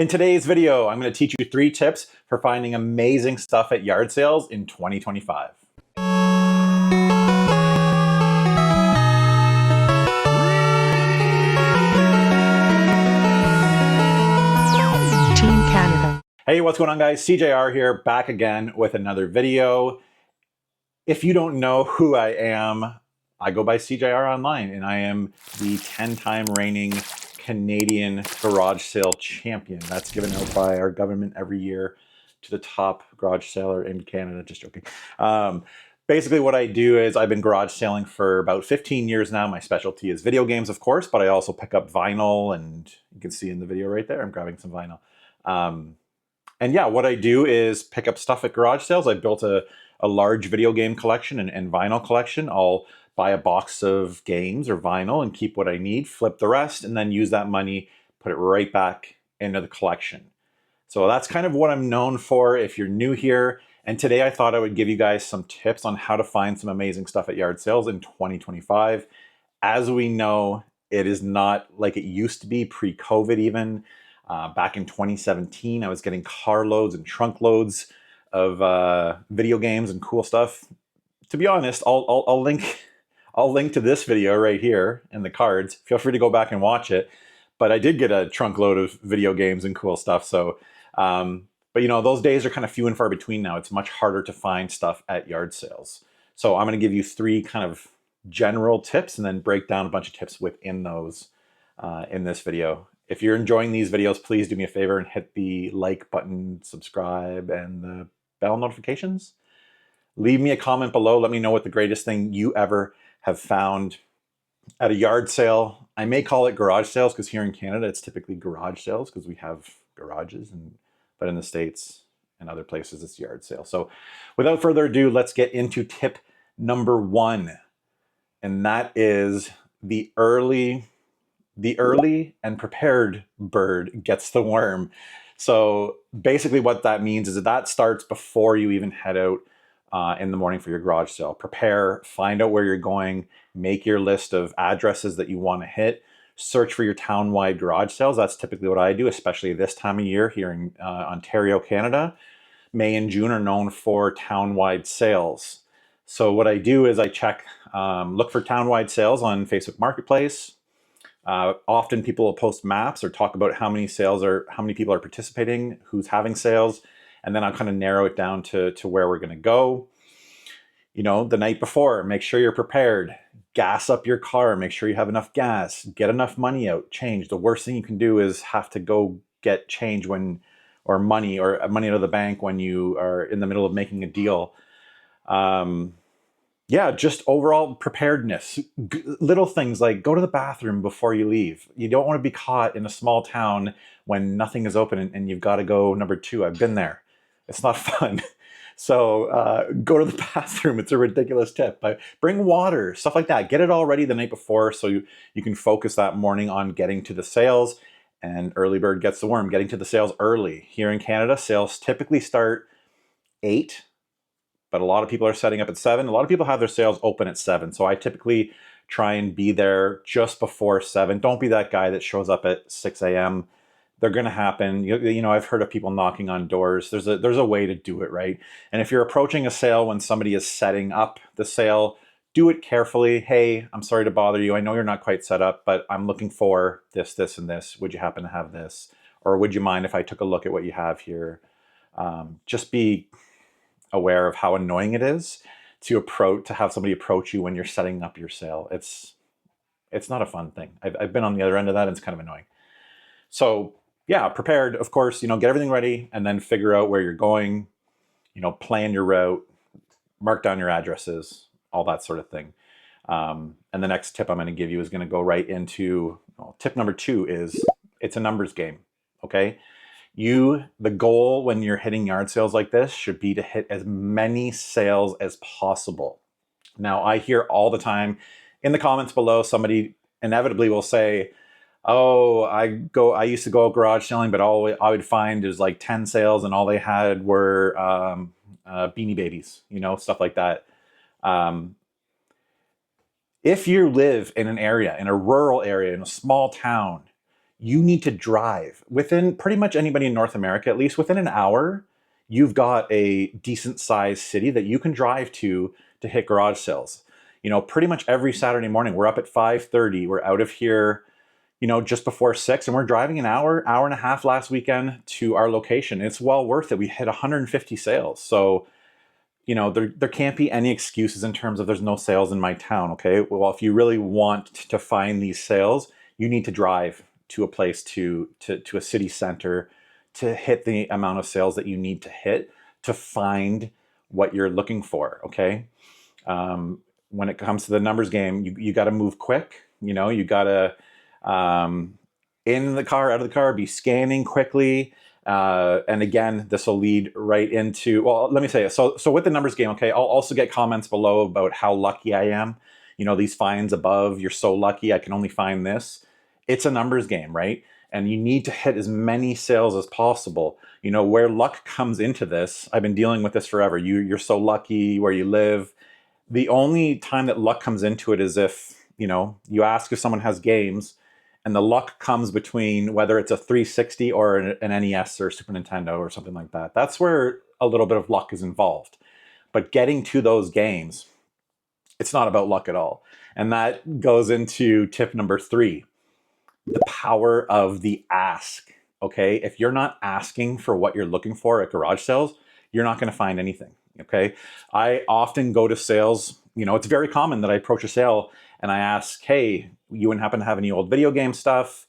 In today's video, I'm going to teach you 3 tips for finding amazing stuff at yard sales in 2025. Team Canada. Hey, what's going on, guys? SeeJayAre here, back again with another video. If you don't know who I am, I go by SeeJayAre online, and I am the 10-time reigning Canadian garage sale champion. That's given out by our government every year to the top garage seller in Canada. Just joking. Basically what I do is I've been garage selling for about 15 years now. My specialty is video games, of course, but I also pick up vinyl, and you can see in the video right there, I'm grabbing some vinyl. And yeah, what I do is pick up stuff at garage sales. I built a large video game collection and vinyl collection. I'll buy a box of games or vinyl and keep what I need, flip the rest, and then use that money, put it right back into the collection. So that's kind of what I'm known for if you're new here. And today I thought I would give you guys some tips on how to find some amazing stuff at yard sales in 2025. As we know, it is not like it used to be pre-COVID even. Back in 2017, I was getting carloads and trunk loads of video games and cool stuff. To be honest, I'll link to this video right here in the cards. Feel free to go back and watch it. But I did get a trunk load of video games and cool stuff. So, but you know, those days are kind of few and far between now. It's much harder to find stuff at yard sales. So I'm going to give you 3 kind of general tips and then break down a bunch of tips within those in this video. If you're enjoying these videos, please do me a favor and hit the like button, subscribe, and the bell notifications. Leave me a comment below. Let me know what the greatest thing you ever have found at a yard sale. I may call it garage sales because here in Canada, it's typically garage sales because we have garages, but in the States and other places, it's yard sale. So without further ado, let's get into tip number 1. And that is the early and prepared bird gets the worm. So basically what that means is that starts before you even head out in the morning for your garage sale. Prepare, find out where you're going, make your list of addresses that you want to hit, search for your town-wide garage sales. That's typically what I do, especially this time of year here in Ontario, Canada. May and June are known for town-wide sales. So what I do is I check, look for town-wide sales on Facebook Marketplace. Often people will post maps or talk about how many people are participating, who's having sales, and then I'll kind of narrow it down to where we're going to go. You know, the night before, make sure you're prepared. Gas up your car, make sure you have enough gas, get enough money out, change. The worst thing you can do is have to go get change or money out of the bank when you are in the middle of making a deal. Yeah, just overall preparedness. Little things like go to the bathroom before you leave. You don't want to be caught in a small town when nothing is open and you've got to go number 2. I've been there. It's not fun. So go to the bathroom. It's a ridiculous tip, but bring water, stuff like that. Get it all ready the night before so you can focus that morning on getting to the sales. And early bird gets the worm, getting to the sales early. Here in Canada, sales typically start 8. But a lot of people are setting up at 7. A lot of people have their sales open at 7. So I typically try and be there just before 7. Don't be that guy that shows up at 6 a.m. They're going to happen. You know, I've heard of people knocking on doors. There's a way to do it, right? And if you're approaching a sale when somebody is setting up the sale, do it carefully. Hey, I'm sorry to bother you. I know you're not quite set up, but I'm looking for this, this, and this. Would you happen to have this? Or would you mind if I took a look at what you have here? Just be aware of how annoying it is to have somebody approach you when you're setting up your sale. It's not a fun thing. I've been on the other end of that, and it's kind of annoying. So yeah, prepared, of course, you know, get everything ready and then figure out where you're going, you know, plan your route, mark down your addresses, all that sort of thing. And the next tip I'm going to give you is going to go right into, tip number 2 is it's a numbers game. Okay. The goal when you're hitting yard sales like this should be to hit as many sales as possible. Now, I hear all the time in the comments below, somebody inevitably will say, oh, I used to go garage selling, but all I would find is like 10 sales and all they had were Beanie Babies, you know, stuff like that. If you live in an area, in a rural area, in a small town, you need to drive. Within pretty much anybody in North America, at least within an hour, you've got a decent sized city that you can drive to hit garage sales. You know, pretty much every Saturday morning, we're up at 5:30. We're out of here, you know, just before 6, and we're driving an hour and a half last weekend to our location. It's well worth it. We hit 150 sales. So, you know, there can't be any excuses in terms of there's no sales in my town, okay? Well, if you really want to find these sales, you need to drive to a place to a city center to hit the amount of sales that you need to hit to find what you're looking for, okay? When it comes to the numbers game, you got to move quick. You know, you got to in the car, out of the car, be scanning quickly. And again, this will lead right into, well, let me say it. So with the numbers game, okay, I'll also get comments below about how lucky I am. You know, these finds above, you're so lucky, I can only find this. It's a numbers game, right? And you need to hit as many sales as possible. You know, where luck comes into this, I've been dealing with this forever. You're so lucky where you live. The only time that luck comes into it is if, you know, you ask if someone has games and the luck comes between whether it's a 360 or an NES or Super Nintendo or something like that. That's where a little bit of luck is involved. But getting to those games, it's not about luck at all. And that goes into tip number 3, the power of the ask. Okay, if you're not asking for what you're looking for at garage sales, you're not going to find anything. Okay, I often go to sales. You know, it's very common that I approach a sale and I ask, hey, you wouldn't happen to have any old video game stuff?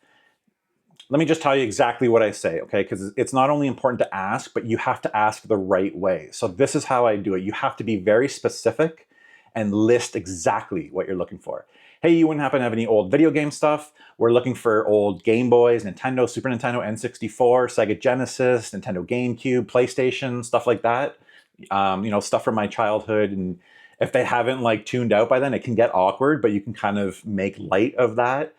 Let me just tell you exactly what I say, okay? Because it's not only important to ask, but you have to ask the right way. So this is how I do it. You have to be very specific and list exactly what you're looking for. Hey, you wouldn't happen to have any old video game stuff? We're looking for old Game Boys, Nintendo, Super Nintendo, N64, Sega Genesis, Nintendo GameCube, PlayStation, stuff like that. You know, stuff from my childhood. And if they haven't like tuned out by then, it can get awkward, but you can kind of make light of that.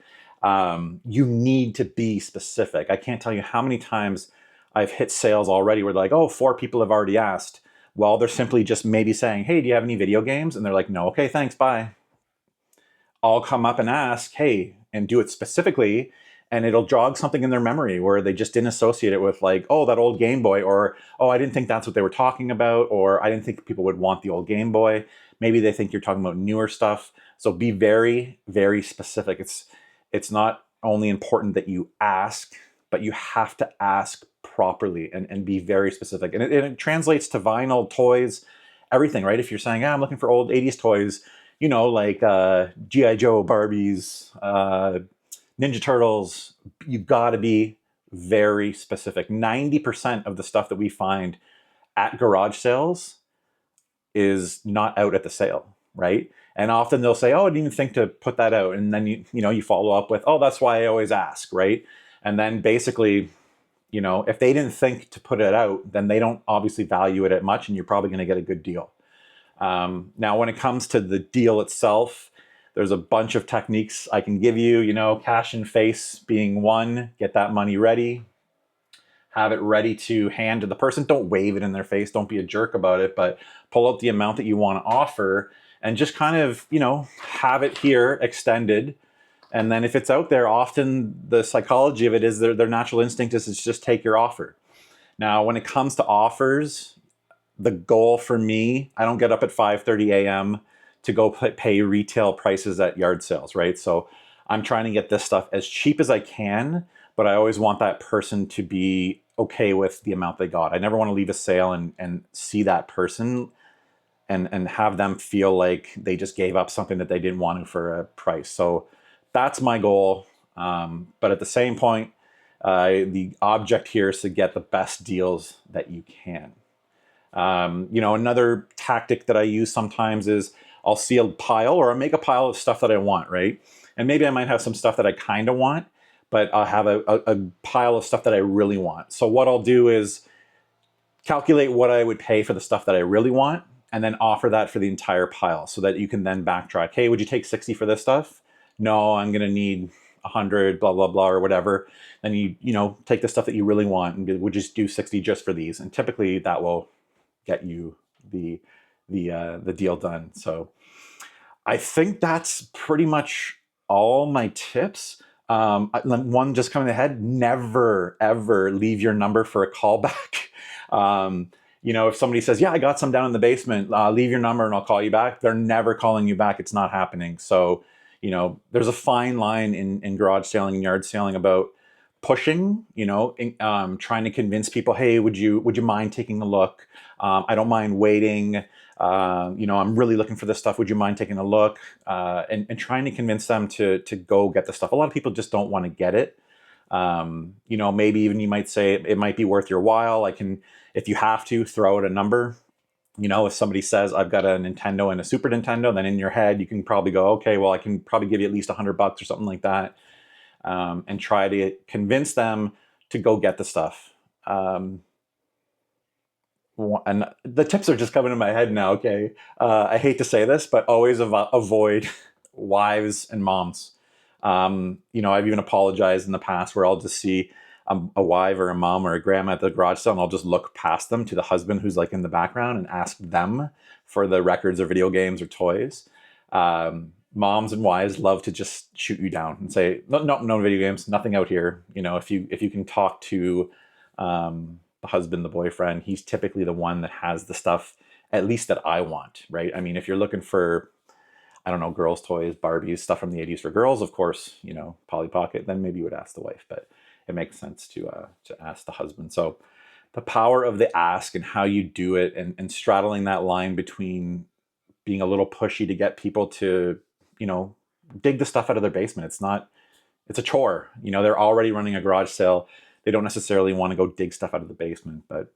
You need to be specific. I can't tell you how many times I've hit sales already where like, oh, 4 people have already asked. Well, they're simply just maybe saying, hey, do you have any video games? And they're like, no, okay, thanks, bye. I'll come up and ask, hey, and do it specifically, and it'll jog something in their memory where they just didn't associate it with like, oh, that old Game Boy, or, oh, I didn't think that's what they were talking about, or I didn't think people would want the old Game Boy. Maybe they think you're talking about newer stuff. So be very, very specific. It's not only important that you ask, but you have to ask properly and be very specific. And it translates to vinyl, toys, everything, right? If you're saying, I'm looking for old 80s toys, you know, like G.I. Joe, Barbies, Ninja Turtles, you gotta be very specific. 90% of the stuff that we find at garage sales is not out at the sale, right? And often they'll say, oh, I didn't even think to put that out. And then you follow up with, oh, that's why I always ask, right? And then basically, you know, if they didn't think to put it out, then they don't obviously value it at much, and you're probably going to get a good deal. Now, when it comes to the deal itself, there's a bunch of techniques I can give you, you know, cash in face being one. Get that money ready. Have it ready to hand to the person. Don't wave it in their face. Don't be a jerk about it, but pull out the amount that you want to offer and just kind of, you know, have it here extended. And then if it's out there, often the psychology of it is their natural instinct is to just take your offer. Now, when it comes to offers, the goal for me, I don't get up at 5:30 a.m. to go pay retail prices at yard sales, right? So I'm trying to get this stuff as cheap as I can, but I always want that person to be okay with the amount they got. I never want to leave a sale and see that person and have them feel like they just gave up something that they didn't want to for a price. So that's my goal. But at the same point, the object here is to get the best deals that you can. You know, another tactic that I use sometimes is I'll see a pile, or I'll make a pile of stuff that I want, right? And maybe I might have some stuff that I kind of want, but I'll have a pile of stuff that I really want. So what I'll do is calculate what I would pay for the stuff that I really want, and then offer that for the entire pile so that you can then backtrack. Hey, would you take 60 for this stuff? No, I'm going to need 100, blah, blah, blah, or whatever. Then you know, take the stuff that you really want and we'll just do 60 just for these. And typically that will get you the deal done. So I think that's pretty much all my tips. One just coming ahead, never, ever leave your number for a callback. If somebody says, yeah, I got some down in the basement, leave your number and I'll call you back. They're never calling you back. It's not happening. So, there's a fine line in garage sailing and yard sailing about pushing, trying to convince people, hey, would you mind taking a look? I don't mind waiting. I'm really looking for this stuff. Would you mind taking a look? And trying to convince them to go get the stuff. A lot of people just don't want to get it. Maybe even you might say it might be worth your while. If you have to, throw out a number. If somebody says I've got a Nintendo and a Super Nintendo, then in your head you can probably go, okay, well I can probably give you at least $100 or something like that, and try to convince them to go get the stuff. And the tips are just coming in my head now. Okay, I hate to say this, but always avoid wives and moms. I've even apologized in the past where I'll just see a wife or a mom or a grandma at the garage sale, and I'll just look past them to the husband who's like in the background and ask them for the records or video games or toys. Moms and wives love to just shoot you down and say, no video games, nothing out here. If you can talk to the husband, the boyfriend, he's typically the one that has the stuff, at least that I want, right? I mean, if you're looking for, I don't know, girls' toys, Barbies, stuff from the 80s for girls, of course, Polly Pocket, then maybe you would ask the wife, but it makes sense to ask the husband. So the power of the ask and how you do it, and straddling that line between being a little pushy to get people to, dig the stuff out of their basement. It's a chore. They're already running a garage sale. They don't necessarily want to go dig stuff out of the basement, but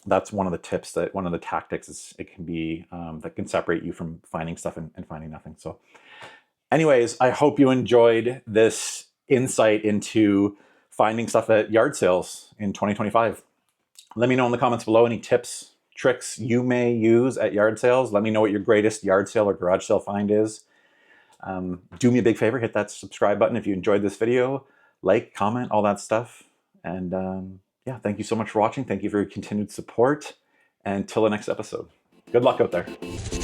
that's one of the tips, one of the tactics is it can be that can separate you from finding stuff and finding nothing. So anyways, I hope you enjoyed this insight into finding stuff at yard sales in 2025. Let me know in the comments below any tips, tricks you may use at yard sales. Let me know what your greatest yard sale or garage sale find is. Do me a big favor, hit that subscribe button if you enjoyed this video, like, comment, all that stuff. And yeah, thank you so much for watching. Thank you for your continued support. And until the next episode, good luck out there.